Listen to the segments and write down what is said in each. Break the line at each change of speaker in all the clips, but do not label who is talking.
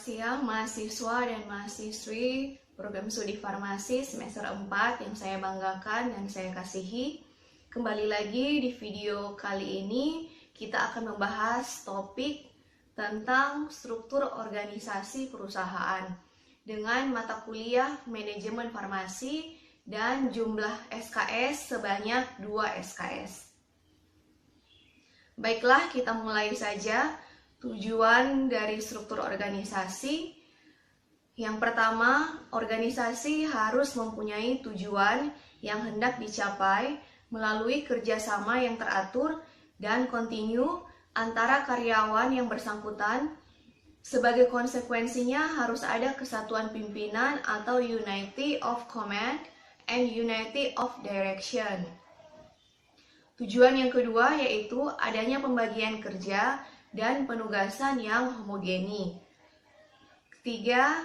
siang mahasiswa dan mahasiswi program studi farmasi semester 4 yang saya banggakan dan saya kasihi. Kembali lagi di video kali ini kita akan membahas topik tentang struktur organisasi perusahaan dengan mata kuliah manajemen farmasi dan jumlah SKS sebanyak 2 SKS. Baiklah, kita mulai saja. Tujuan dari struktur organisasi. Yang pertama, organisasi harus mempunyai tujuan yang hendak dicapai melalui kerjasama yang teratur dan kontinu antara karyawan yang bersangkutan. Sebagai konsekuensinya harus ada kesatuan pimpinan atau unity of command and unity of direction. Tujuan yang kedua yaitu adanya pembagian kerja dan penugasan yang homogeni. Ketiga,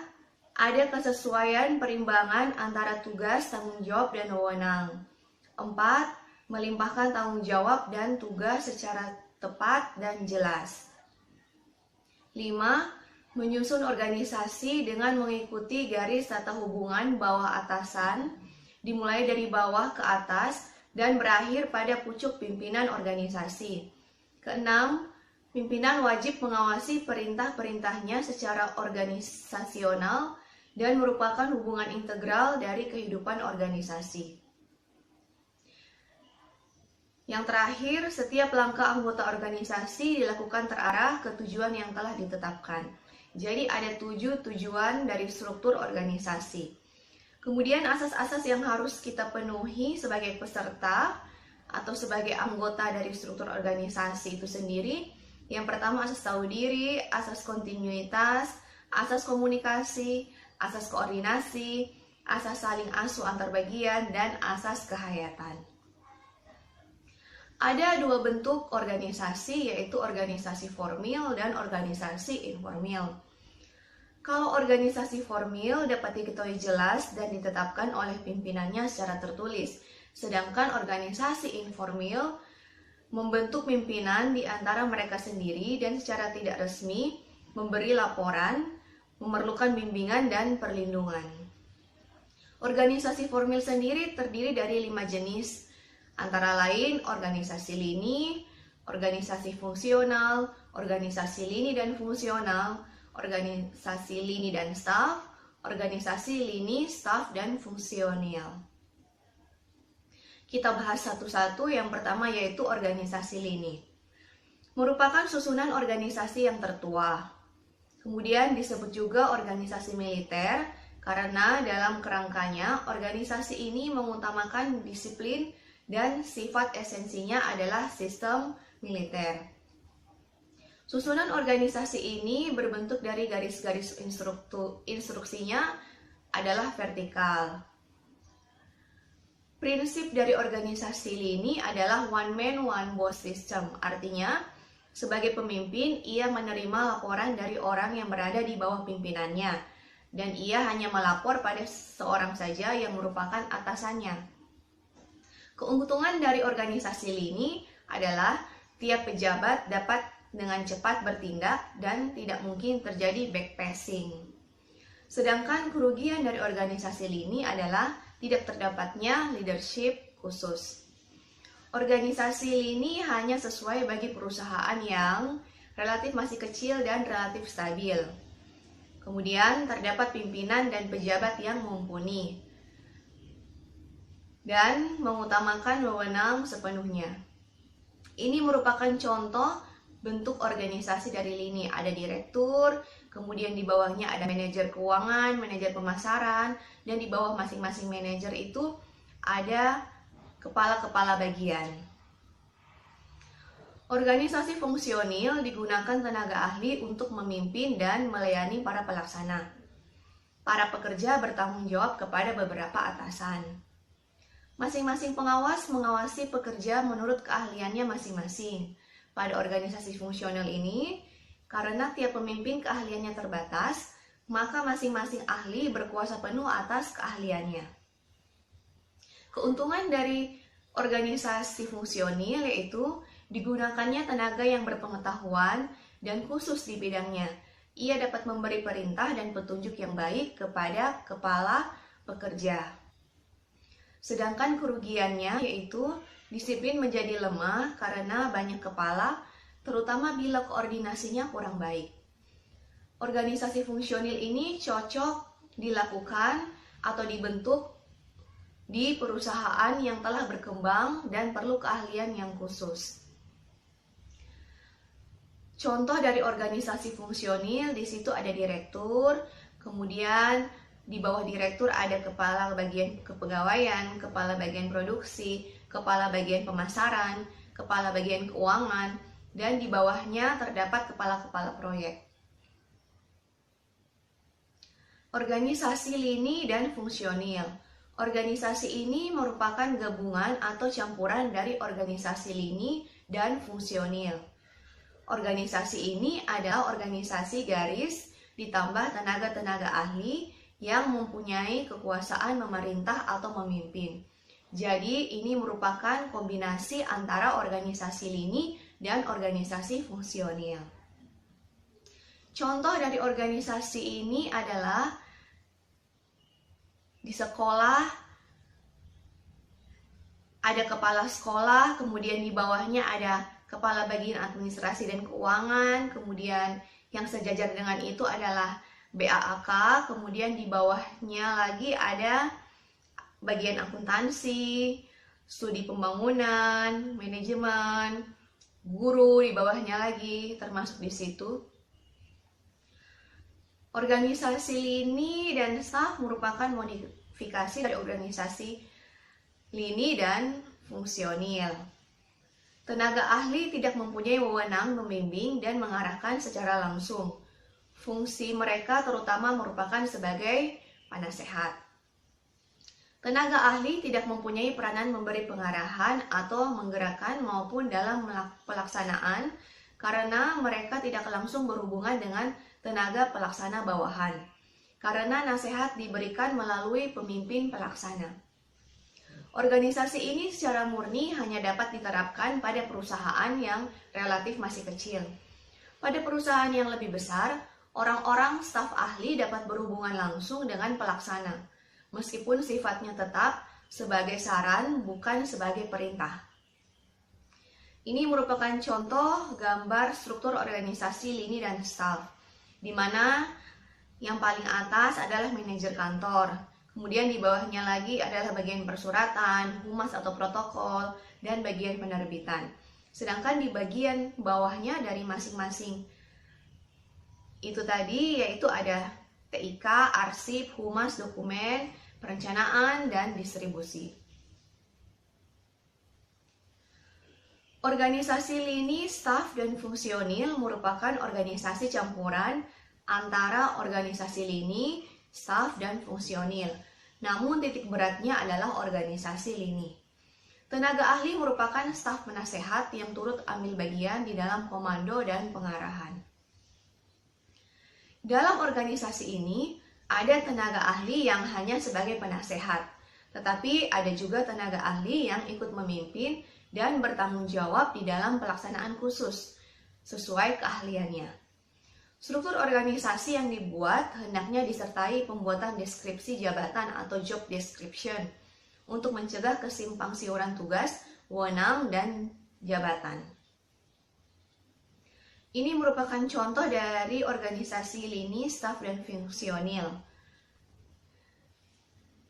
ada kesesuaian perimbangan antara tugas, tanggung jawab, dan wewenang. 4. Melimpahkan tanggung jawab dan tugas secara tepat dan jelas. 5. Menyusun organisasi dengan mengikuti garis tata hubungan bawah atasan, dimulai dari bawah ke atas dan berakhir pada pucuk pimpinan organisasi. 6. Pimpinan wajib mengawasi perintah-perintahnya secara organisasional dan merupakan hubungan integral dari kehidupan organisasi. Yang terakhir, setiap langkah anggota organisasi dilakukan terarah ke tujuan yang telah ditetapkan. Jadi ada 7 tujuan dari struktur organisasi. Kemudian asas-asas yang harus kita penuhi sebagai peserta atau sebagai anggota dari struktur organisasi itu sendiri. Yang pertama, asas tahu diri, asas kontinuitas, asas komunikasi, asas koordinasi, asas saling asuh antar bagian, dan asas kehayatan. Ada 2 bentuk organisasi, yaitu organisasi formil dan organisasi informal. Kalau organisasi formil dapat diketahui jelas dan ditetapkan oleh pimpinannya secara tertulis, sedangkan organisasi informal membentuk pimpinan di antara mereka sendiri dan secara tidak resmi memberi laporan, memerlukan bimbingan dan perlindungan. Organisasi formil sendiri terdiri dari 5 jenis, antara lain organisasi lini, organisasi fungsional, organisasi lini dan fungsional, organisasi lini dan staf, organisasi lini, staf, dan fungsional. Kita bahas satu-satu. Yang pertama yaitu organisasi lini. Merupakan susunan organisasi yang tertua. Kemudian disebut juga organisasi militer karena dalam kerangkanya organisasi ini mengutamakan disiplin dan sifat esensinya adalah sistem militer. Susunan organisasi ini berbentuk dari garis-garis instruksinya adalah vertikal. Prinsip dari organisasi lini adalah one man one boss system. Artinya, sebagai pemimpin, ia menerima laporan dari orang yang berada di bawah pimpinannya, dan ia hanya melapor pada seorang saja yang merupakan atasannya. Keuntungan dari organisasi lini adalah tiap pejabat dapat dengan cepat bertindak dan tidak mungkin terjadi backpacking. Sedangkan kerugian dari organisasi lini adalah tidak terdapatnya leadership khusus. Organisasi lini hanya sesuai bagi perusahaan yang relatif masih kecil dan relatif stabil. Kemudian terdapat pimpinan dan pejabat yang mumpuni dan mengutamakan wewenang sepenuhnya. Ini merupakan contoh bentuk organisasi dari lini. Ada direktur, kemudian di bawahnya ada manajer keuangan, manajer pemasaran, dan di bawah masing-masing manajer itu ada kepala-kepala bagian. Organisasi fungsional digunakan tenaga ahli untuk memimpin dan melayani para pelaksana. Para pekerja bertanggung jawab kepada beberapa atasan. Masing-masing pengawas mengawasi pekerja menurut keahliannya masing-masing. Pada organisasi fungsional ini, karena tiap pemimpin keahliannya terbatas, maka masing-masing ahli berkuasa penuh atas keahliannya. Keuntungan dari organisasi fungsional yaitu digunakannya tenaga yang berpengetahuan dan khusus di bidangnya, Ia dapat memberi perintah dan petunjuk yang baik kepada kepala pekerja. Sedangkan kerugiannya yaitu disiplin menjadi lemah karena banyak kepala, terutama bila koordinasinya kurang baik. Organisasi fungsional ini cocok dilakukan atau dibentuk di perusahaan yang telah berkembang dan perlu keahlian yang khusus. Contoh dari organisasi fungsional, di situ ada direktur, kemudian di bawah direktur ada kepala bagian kepegawaian, kepala bagian produksi, kepala bagian pemasaran, kepala bagian keuangan, dan di bawahnya terdapat kepala-kepala proyek. Organisasi lini dan fungsional. Organisasi ini merupakan gabungan atau campuran dari organisasi lini dan fungsional. Organisasi ini adalah organisasi garis ditambah tenaga-tenaga ahli yang mempunyai kekuasaan memerintah atau memimpin. Jadi ini merupakan kombinasi antara organisasi lini dan organisasi fungsional. Contoh dari organisasi ini adalah di sekolah ada kepala sekolah, kemudian di bawahnya ada kepala bagian administrasi dan keuangan, kemudian yang sejajar dengan itu adalah BAAK, kemudian di bawahnya lagi ada bagian akuntansi, studi pembangunan, manajemen, guru di bawahnya lagi termasuk di situ. Organisasi lini dan staf merupakan modifikasi dari organisasi lini dan fungsional. Tenaga ahli tidak mempunyai wewenang membimbing dan mengarahkan secara langsung. Fungsi mereka terutama merupakan sebagai penasehat. Tenaga ahli tidak mempunyai peranan memberi pengarahan atau menggerakkan maupun dalam pelaksanaan karena mereka tidak langsung berhubungan dengan tenaga pelaksana bawahan. Karena nasihat diberikan melalui pemimpin pelaksana. Organisasi ini secara murni hanya dapat diterapkan pada perusahaan yang relatif masih kecil. Pada perusahaan yang lebih besar, orang-orang staf ahli dapat berhubungan langsung dengan pelaksana, meskipun sifatnya tetap sebagai saran bukan sebagai perintah. Ini merupakan contoh gambar struktur organisasi lini dan staf, di mana yang paling atas adalah manajer kantor. Kemudian di bawahnya lagi adalah bagian persuratan, humas atau protokol, dan bagian penerbitan. Sedangkan di bagian bawahnya dari masing-masing itu tadi yaitu ada TIK, arsip, humas, dokumen, perencanaan, dan distribusi. Organisasi lini, staf, dan fungsional merupakan organisasi campuran antara organisasi lini, staf, dan fungsional. Namun titik beratnya adalah organisasi lini. Tenaga ahli merupakan staf penasehat yang turut ambil bagian di dalam komando dan pengarahan. Dalam organisasi ini, ada tenaga ahli yang hanya sebagai penasehat, tetapi ada juga tenaga ahli yang ikut memimpin dan bertanggung jawab di dalam pelaksanaan khusus, sesuai keahliannya. Struktur organisasi yang dibuat hendaknya disertai pembuatan deskripsi jabatan atau job description untuk mencegah kesimpang siuran tugas, wewenang, dan jabatan. Ini merupakan contoh dari organisasi lini, staf, dan fungsional.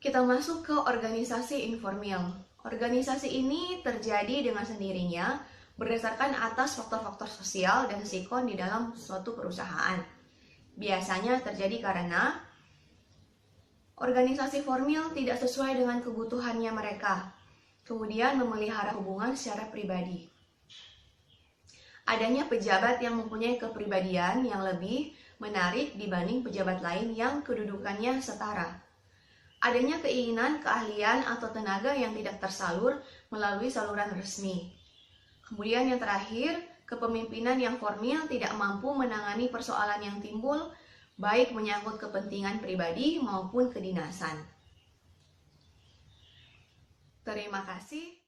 Kita masuk ke organisasi informal. Organisasi ini terjadi dengan sendirinya berdasarkan atas faktor-faktor sosial dan sikon di dalam suatu perusahaan. Biasanya terjadi karena organisasi formal tidak sesuai dengan kebutuhannya mereka, kemudian memelihara hubungan secara pribadi. Adanya pejabat yang mempunyai kepribadian yang lebih menarik dibanding pejabat lain yang kedudukannya setara. Adanya keinginan, keahlian, atau tenaga yang tidak tersalur melalui saluran resmi. Kemudian yang terakhir, kepemimpinan yang formal tidak mampu menangani persoalan yang timbul, baik menyangkut kepentingan pribadi maupun kedinasan. Terima kasih.